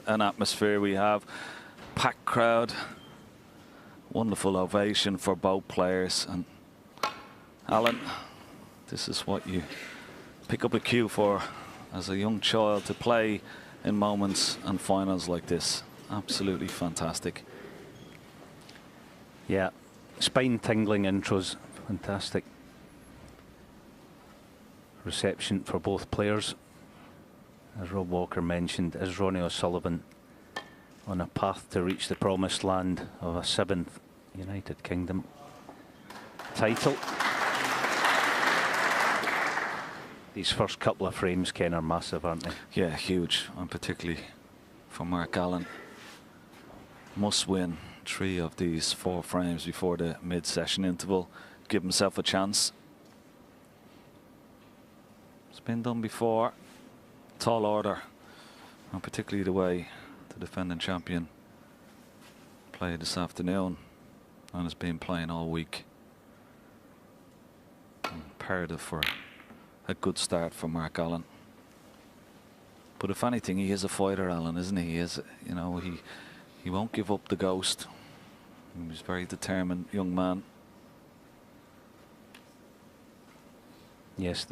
an atmosphere we have. Packed crowd. Wonderful ovation for both players. And Alan, this is what you pick up a cue for as a young child, to play in moments and finals like this. Absolutely fantastic. Yeah, spine-tingling intros, fantastic reception for both players. As Rob Walker mentioned, is Ronnie O'Sullivan on a path to reach the promised land of a 7th United Kingdom title? These first couple of frames, Ken, are massive, aren't they? Yeah, huge, and particularly for Mark Allen. Must win 3 of these 4 frames before the mid-session interval. Give himself a chance. It's been done before. Tall order, and particularly the way the defending champion played this afternoon and has been playing all week. Imperative for a good start for Mark Allen. But if anything, he is a fighter, Alan, isn't he? He is, you know, he won't give up the ghost. He's a very determined young man. Yes,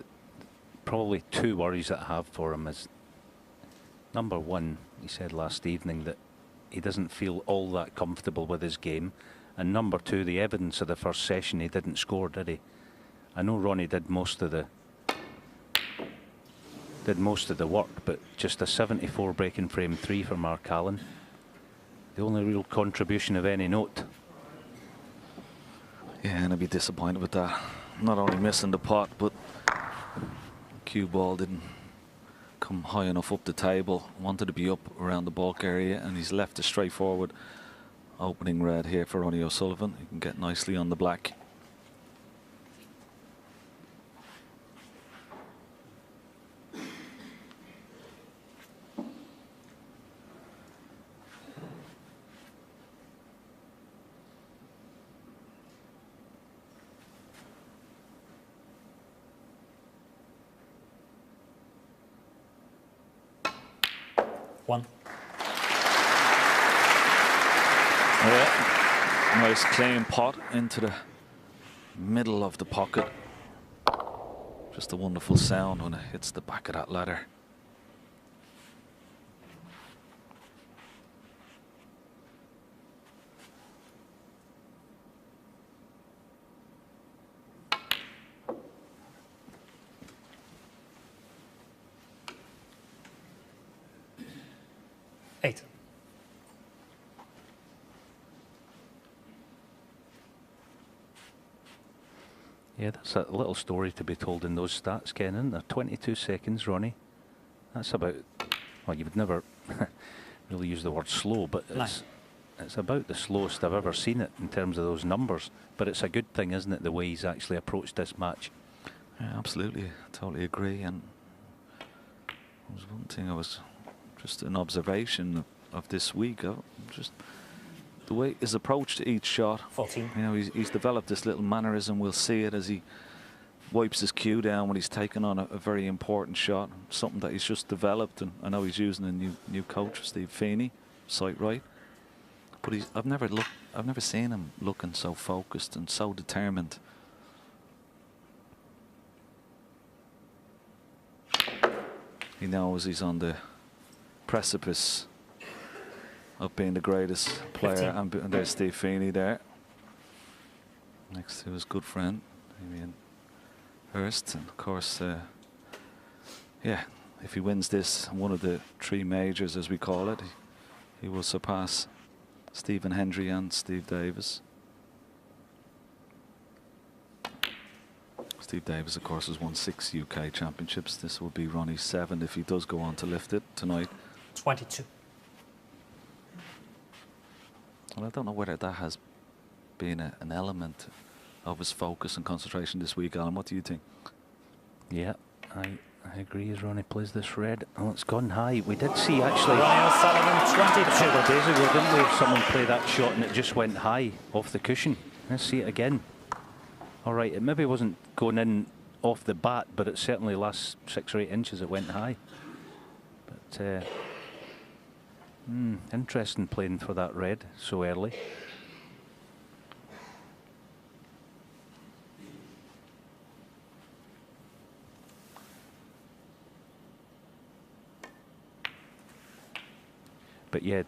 probably 2 worries that I have for him is, number one, he said last evening that he doesn't feel all that comfortable with his game, and number 2, the evidence of the first session, he didn't score, did he? I know Ronnie did most of the work, but just a 74 breaking frame 3 for Mark Allen. The only real contribution of any note. Yeah, and I'd be disappointed with that. Not only missing the pot, but cue ball didn't come high enough up the table. Wanted to be up around the bulk area, and he's left a straightforward opening red here for Ronnie O'Sullivan. He can get nicely on the black. Yeah, nice clean pot into the middle of the pocket. Just a wonderful sound when it hits the back of that ladder. Yeah, that's a little story to be told in those stats, Ken, isn't there? 22 seconds, Ronnie. That's about, well, you would never really use the word slow, but it's about the slowest I've ever seen it in terms of those numbers. But it's a good thing, isn't it, the way he's actually approached this match? Yeah, absolutely. Totally agree. And there was one thing I was just an observation of this week. Just the way his approach to each shot. 14. You know, he's developed this little mannerism. We'll see it as he wipes his cue down when he's taken on a very important shot. Something that he's just developed, and I know he's using a new coach, Steve Feeney, sight right. But I've never seen him looking so focused and so determined. He knows he's on the precipice of being the greatest player, 15. and there's Steve Feeney there, next to his good friend, Damien Hirst. And of course, yeah, if he wins this, one of the 3 majors, as we call it, he will surpass Stephen Hendry and Steve Davis. Steve Davis, of course, has won 6 UK championships. This will be Ronnie's 7th if he does go on to lift it tonight. 22. Well, I don't know whether that has been an element of his focus and concentration this week, Alan. What do you think? Yeah, I agree as Ronnie plays this red. Oh, it's gone high. We did see actually Ronnie O'Sullivan, 22. a couple of days ago, didn't we? Someone play that shot and it just went high off the cushion. Let's see it again. All right, it maybe wasn't going in off the bat, but it certainly last 6 or 8 inches it went high. But Interesting playing for that red so early. But yeah,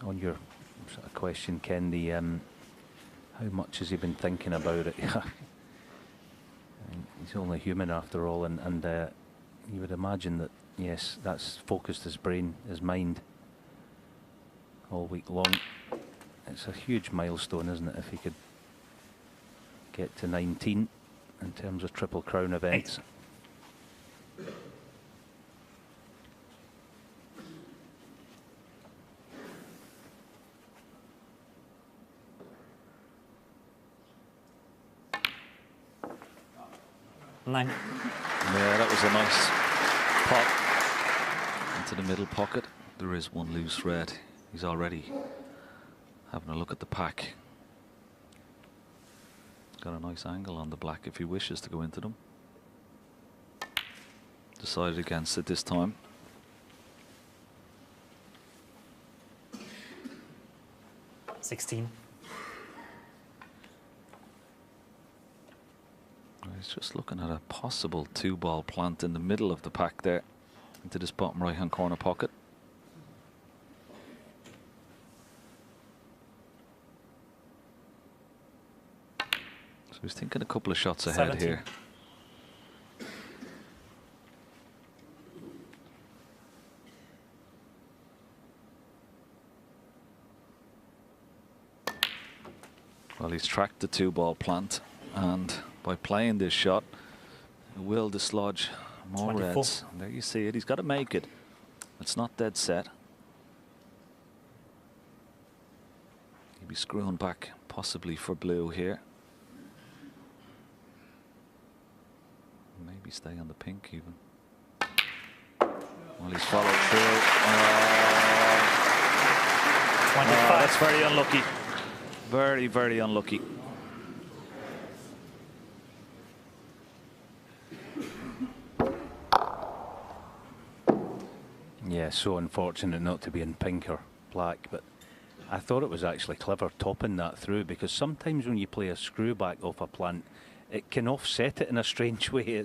on your sort of question, Ken, the how much has he been thinking about it? I mean, he's only human after all, and you would imagine that, yes, that's focused his brain, his mind all week long. It's a huge milestone, isn't it, if he could get to 19 in terms of Triple Crown events. 8. Nine. Yeah, that was a nice pop into the middle pocket. There is one loose red. He's already having a look at the pack. Got a nice angle on the black if he wishes to go into them. Decided against it this time. $16. He's just looking at a possible 2-ball plant in the middle of the pack there into this bottom right hand corner pocket. So he's thinking a couple of shots ahead 17. here. Well, he's tracked the 2-ball plant, and by playing this shot, he will dislodge more 24. reds. And there you see it. He's got to make it. It's not dead set. He'll be screwing back possibly for blue here. Maybe stay on the pink even. Well, he's followed through. 25. That's very unlucky. Very, very unlucky. Yeah, so unfortunate not to be in pink or black, but I thought it was actually clever topping that through, because sometimes when you play a screw back off a plant, it can offset it in a strange way.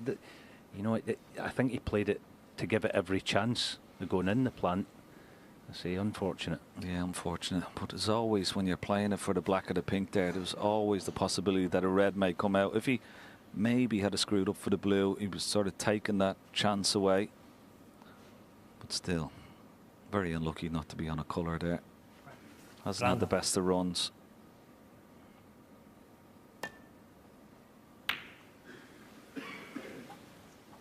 You know, I think he played it to give it every chance of going in the plant. I say unfortunate. Yeah, unfortunate. But as always, when you're playing it for the black or the pink there's always the possibility that a red may come out. If he maybe had a screwed up for the blue, he was sort of taking that chance away. But still, very unlucky not to be on a colour there. Hasn't had the best of runs.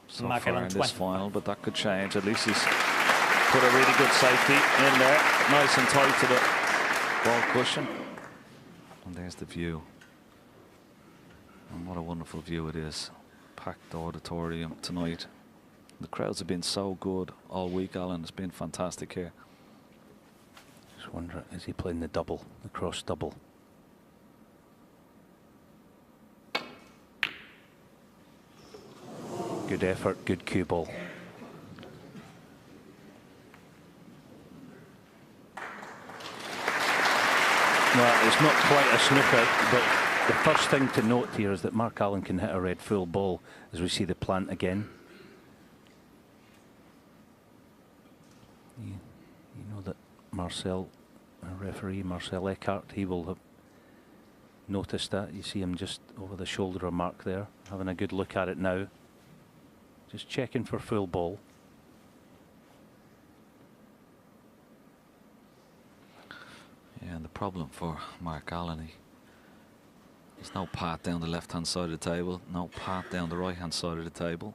So far in this final, but that could change. At least he's put a really good safety in there, nice and tight to the ball cushion. And there's the view. And what a wonderful view it is. Packed auditorium tonight. The crowds have been so good all week, Alan. It's been fantastic here. Just wonder, is he playing the double, the cross double? Good effort, good cue ball. Well, it's not quite a snooker, but the first thing to note here is that Mark Allen can hit a red full ball as we see the plant again. You know that Marcel, our referee, Marcel Eckhart, he will have noticed that. You see him just over the shoulder of Mark there, having a good look at it now. Just checking for full ball. Yeah, and the problem for Mark Allen, there's no path down the left-hand side of the table, no path down the right-hand side of the table.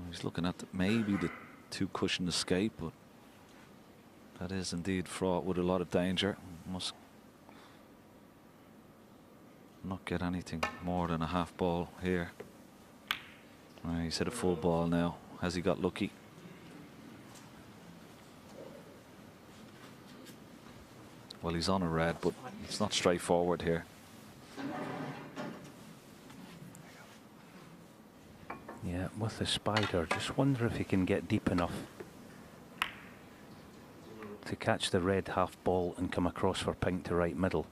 He's looking at maybe the two-cushion escape, but that is indeed fraught with a lot of danger. Must not get anything more than a half ball here. He's hit a full ball now. Has he got lucky? Well, he's on a red, but it's not straightforward here. Yeah, with the spider, just wonder if he can get deep enough. to catch the red half ball and come across for pink to right middle.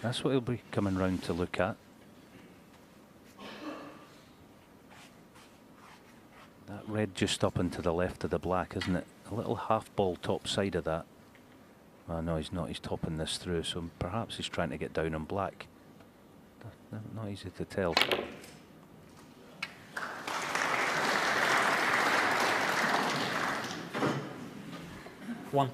That's what he'll be coming round to look at. That red just up and to the left of the black, isn't it? A little half ball top side of that. Well, no, he's not. He's topping this through, so perhaps he's trying to get down on black. Not easy to tell. One.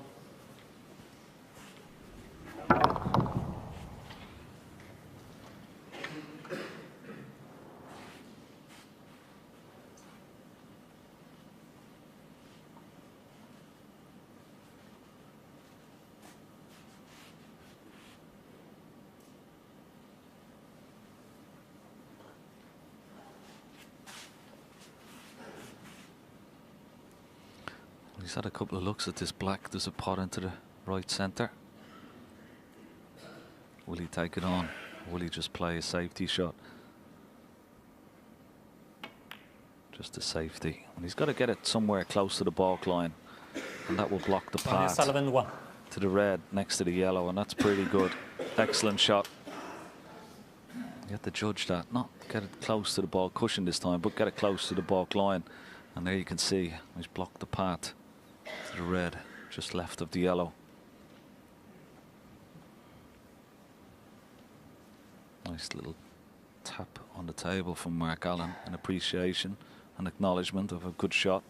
He's had a couple of looks at this black. There's a pot into the right centre. Will he take it on? Or will he just play a safety shot? Just a safety. And he's got to get it somewhere close to the baulk line. And that will block the Ronnie path Sullivan, 1. to the red next to the yellow. And that's pretty good. Excellent shot. You have to judge that. Not get it close to the ball cushion this time, but get it close to the baulk line. And there you can see he's blocked the path to the red, just left of the yellow. Nice little tap on the table from Mark Allen, an appreciation and acknowledgement of a good shot.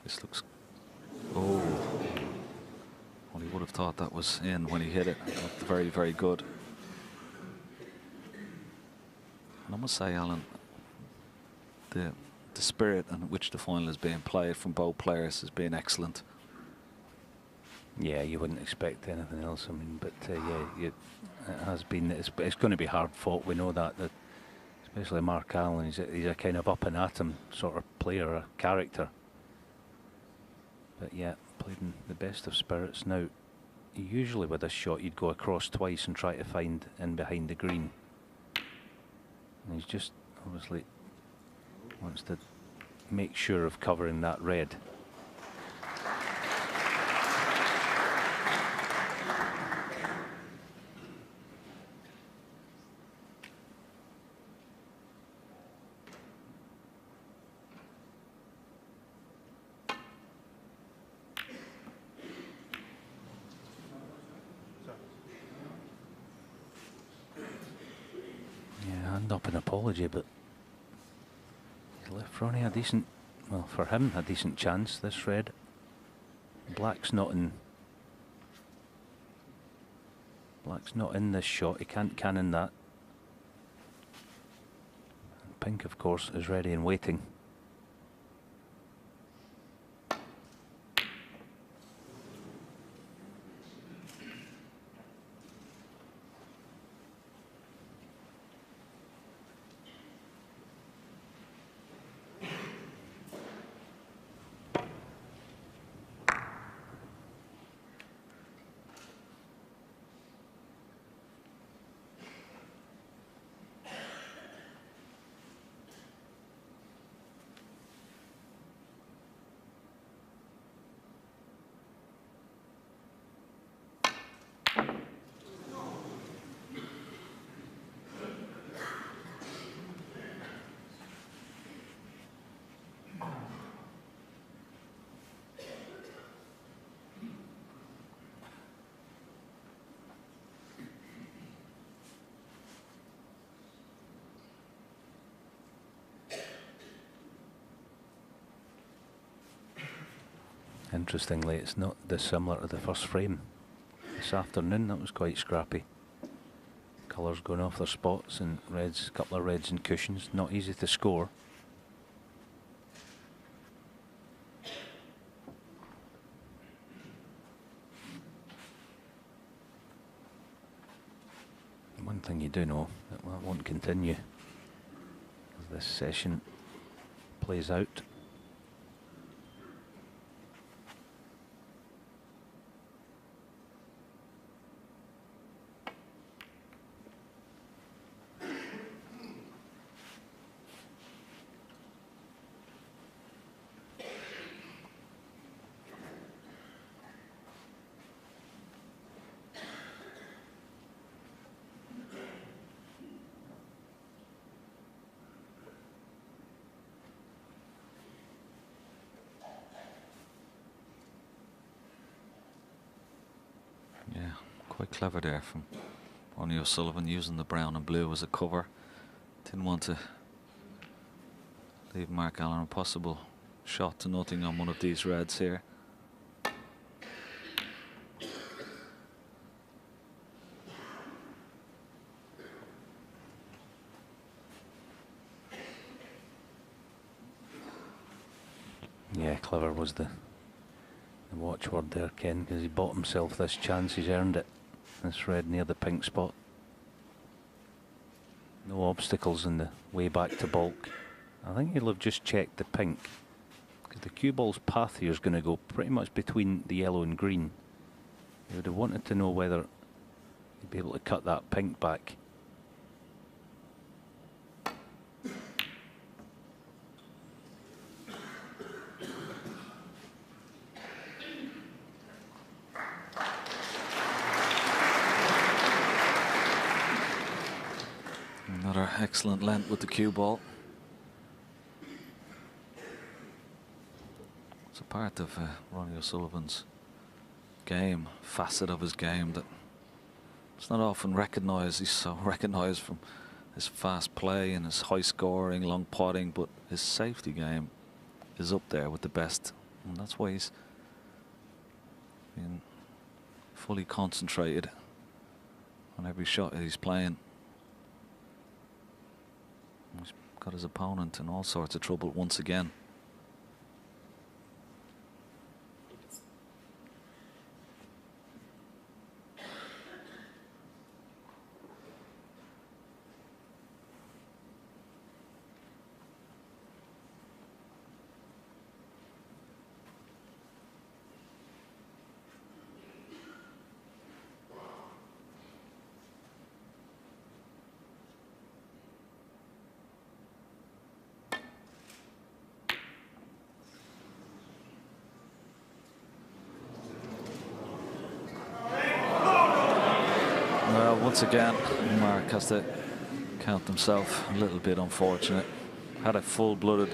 This looks, oh, well, he would have thought that was in when he hit it. It looked very, very good. And I must say, Alan, the spirit in which the final is being played from both players has been excellent. Yeah, you wouldn't expect anything else. I mean, but yeah, it has been. It's going to be hard fought. We know that especially Mark Allen. He's a kind of up and at 'em sort of player, a character. But yeah, played in the best of spirits. Now, usually with this shot, you'd go across twice and try to find in behind the green. And he's just obviously wants to make sure of covering that red. Up an apology, but he left Ronnie a decent, well, for him a decent chance. This red, black's not in this shot. He can't cannon that. And pink, of course, is ready and waiting. Interestingly, it's not dissimilar to the first frame this afternoon. That was quite scrappy. Colours going off their spots and reds, a couple of reds and cushions. Not easy to score. One thing you do know, that won't continue as this session plays out. Quite clever there from Ronnie O'Sullivan, using the brown and blue as a cover. Didn't want to leave Mark Allen a possible shot to nothing on one of these reds here. Yeah, clever was the watchword there, Ken, because he bought himself this chance. He's earned it. This red near the pink spot. No obstacles in the way back to bulk. I think he'll have just checked the pink, because the cue ball's path here is going to go pretty much between the yellow and green. He would have wanted to know whether he'd be able to cut that pink back. Another excellent length with the cue ball. It's a part of Ronnie O'Sullivan's game, facet of his game that it's not often recognised. He's so recognised from his fast play and his high scoring, long potting, but his safety game is up there with the best, and that's why he's been fully concentrated on every shot that he's playing. He's got his opponent in all sorts of trouble once again. Once again, Mark has to count himself a little bit unfortunate. Had a full-blooded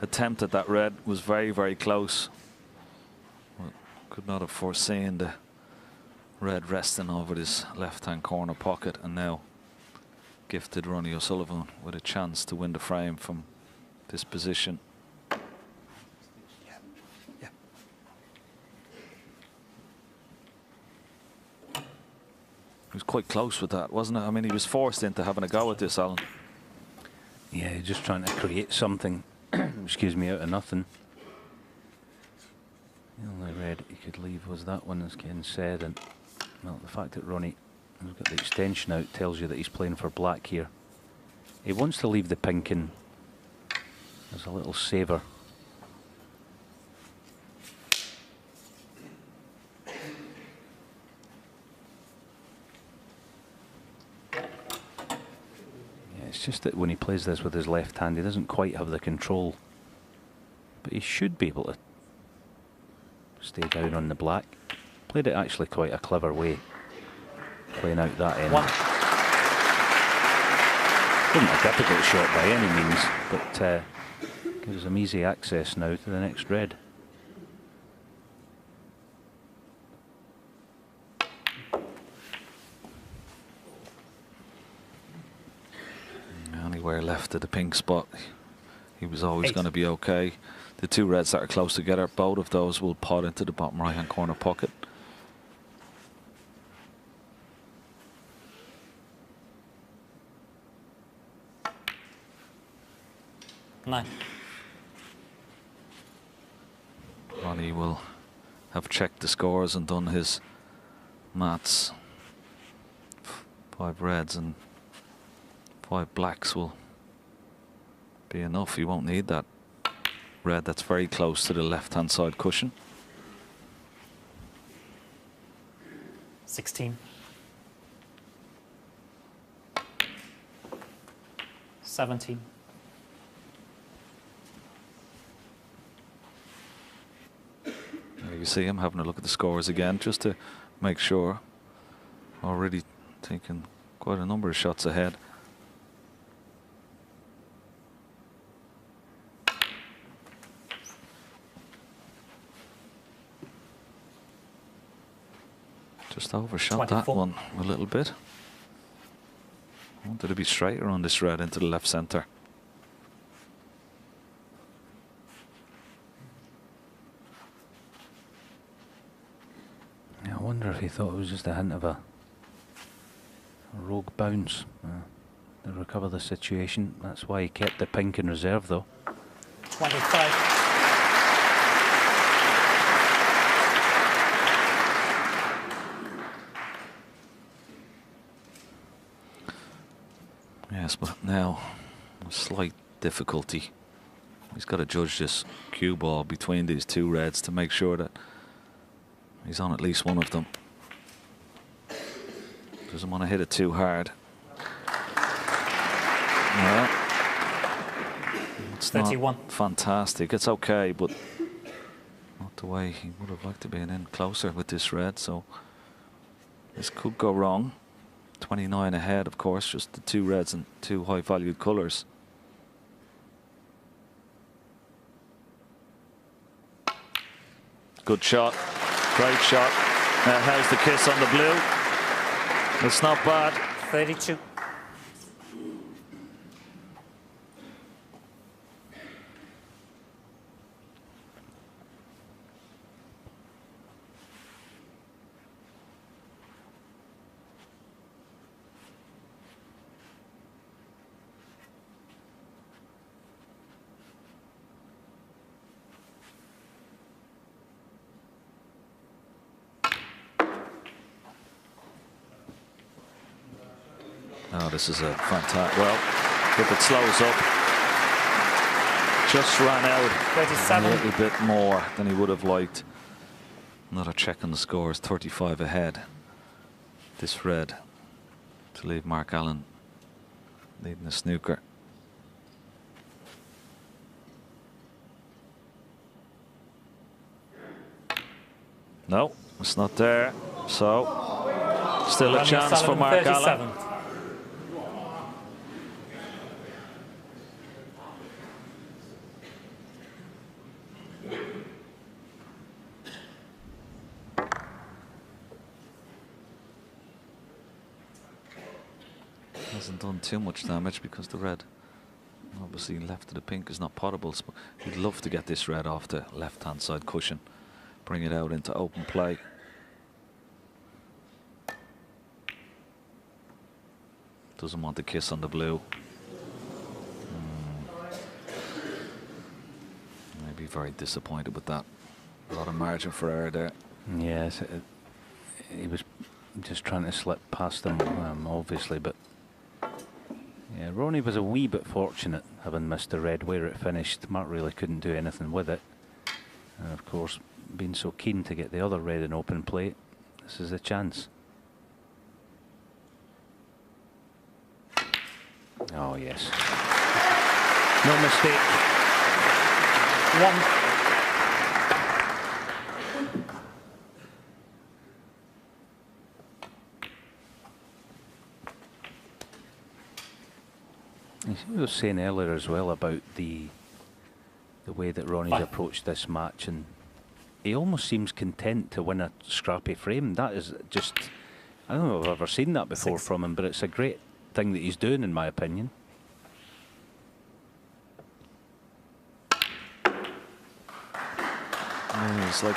attempt at that red, was very, very close. But could not have foreseen the red resting over this left-hand corner pocket, and now gifted Ronnie O'Sullivan with a chance to win the frame from this position. He was quite close with that, wasn't it? I mean, he was forced into having a go at this, Alan. Yeah, just trying to create something, excuse me, out of nothing. The only red he could leave was that one, as Ken said, and well, the fact that Ronnie has got the extension out tells you that he's playing for black here. He wants to leave the pink in as a little saver. It's just that when he plays this with his left hand, he doesn't quite have the control. But he should be able to stay down on the black. Played it actually quite a clever way, playing out that end. Wasn't a difficult shot by any means, but gives him easy access now to the next red. Anywhere left of the pink spot, he was always going to be okay. The two reds that are close together, both of those will pot into the bottom right hand corner pocket. Nine. Ronnie will have checked the scores and done his maths. 5 reds and 5 blacks will be enough. He won't need that red that's very close to the left-hand side cushion. 16. 17. There you see him having a look at the scores again just to make sure. Already taking quite a number of shots ahead. Just overshot 24. that one a little bit. Wanted to be straighter on this red into the left centre. Yeah, I wonder if he thought it was just a hint of a rogue bounce to recover the situation. That's why he kept the pink in reserve, though. 25. Yes, but now a slight difficulty. He's got to judge this cue ball between these two reds to make sure that he's on at least one of them. Doesn't want to hit it too hard. No. It's 31. not fantastic. It's okay, but not the way he would have liked to be in closer with this red. So this could go wrong. 29 ahead, of course, just the two reds and two high valued colours. Good shot, great shot. Now how's the kiss on the blue? It's not bad. 32. Oh, this is a fantastic. Well, if it slows up, just ran out 37. a little bit more than he would have liked. Another check on the scores, 35 ahead. This red to leave Mark Allen leading the snooker. No, it's not there. So still a Ronnie chance for O'Sullivan, Mark 37. Allen. Hasn't done too much damage because the red, obviously left of the pink, is not potable. So he'd love to get this red off the left-hand side cushion, bring it out into open play. Doesn't want the kiss on the blue. Maybe very disappointed with that. A lot of margin for error there. Yes, he was just trying to slip past them, obviously, but yeah, Ronnie was a wee bit fortunate having missed the red where it finished. Mark really couldn't do anything with it. And of course, being so keen to get the other red in open play, this is the chance. Oh, yes. No mistake. 1. You see what I was saying earlier as well about the way that Ronnie's approached this match, and he almost seems content to win a scrappy frame. That is just, I don't know if I've ever seen that before 6. from him, but it's a great thing that he's doing, in my opinion. Yeah, he's like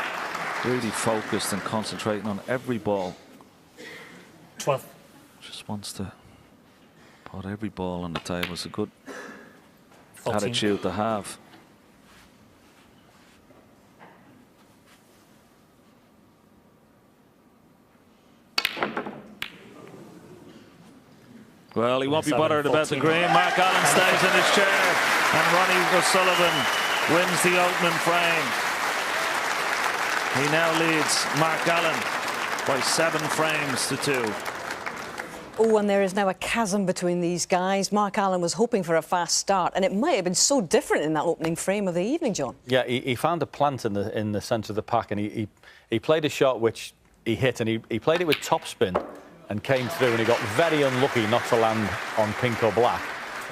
really focused and concentrating on every ball. 12. Just wants to put every ball on the table. It's a good 14. attitude to have. Well, he won't be 7, bothered about the 14. green. Mark Allen stays in his chair, and Ronnie O'Sullivan wins the opening frame. He now leads Mark Allen by 7 frames to 2. Oh, and there is now a chasm between these guys. Mark Allen was hoping for a fast start, and it might have been so different in that opening frame of the evening, John. Yeah, he found a plant in the centre of the pack, and he played a shot which he hit, and he played it with topspin and came through, and he got very unlucky not to land on pink or black.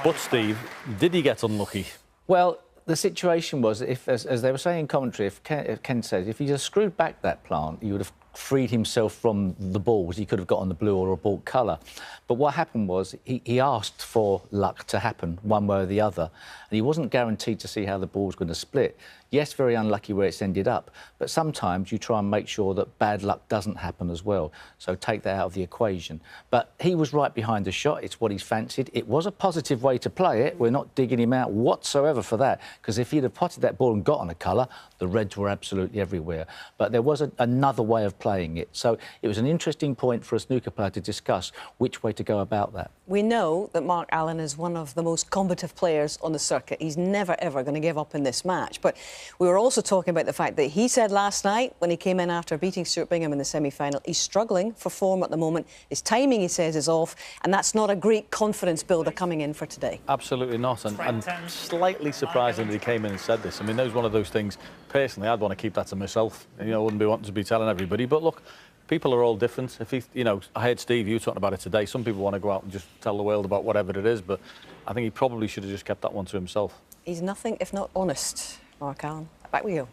But, Steve, did he get unlucky? Well, the situation was, if, as they were saying in commentary, if Ken said, if he just screwed back that plant, you would have freed himself from the balls. He could have got on the blue or a ball colour. But what happened was he asked for luck to happen one way or the other, and he wasn't guaranteed to see how the ball was going to split. Yes, very unlucky where it's ended up, but sometimes you try and make sure that bad luck doesn't happen as well. So take that out of the equation. But he was right behind the shot. It's what he's fancied. It was a positive way to play it. We're not digging him out whatsoever for that, because if he'd have potted that ball and got on a colour, the reds were absolutely everywhere. But there was another way of playing it. So it was an interesting point for a snooker player to discuss which way to go about that. We know that Mark Allen is one of the most combative players on the circuit. He's never, ever going to give up in this match. But we were also talking about the fact that he said last night, when he came in after beating Stuart Bingham in the semi-final, he's struggling for form at the moment. His timing, he says, is off, and that's not a great confidence builder coming in for today. Absolutely not, and slightly surprising that he came in and said this. I mean, that was one of those things, personally, I'd want to keep that to myself. You know, I wouldn't be wanting to be telling everybody, but look, people are all different. If he, you know, I heard Steve, you were talking about it today. Some people want to go out and just tell the world about whatever it is, but I think he probably should have just kept that one to himself. He's nothing if not honest, Mark Allen. Back with you.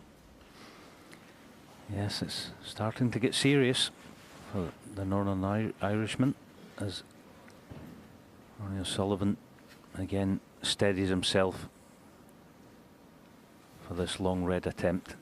Yes, it's starting to get serious for the Northern Irishman, as Ronnie O'Sullivan again steadies himself for this long red attempt.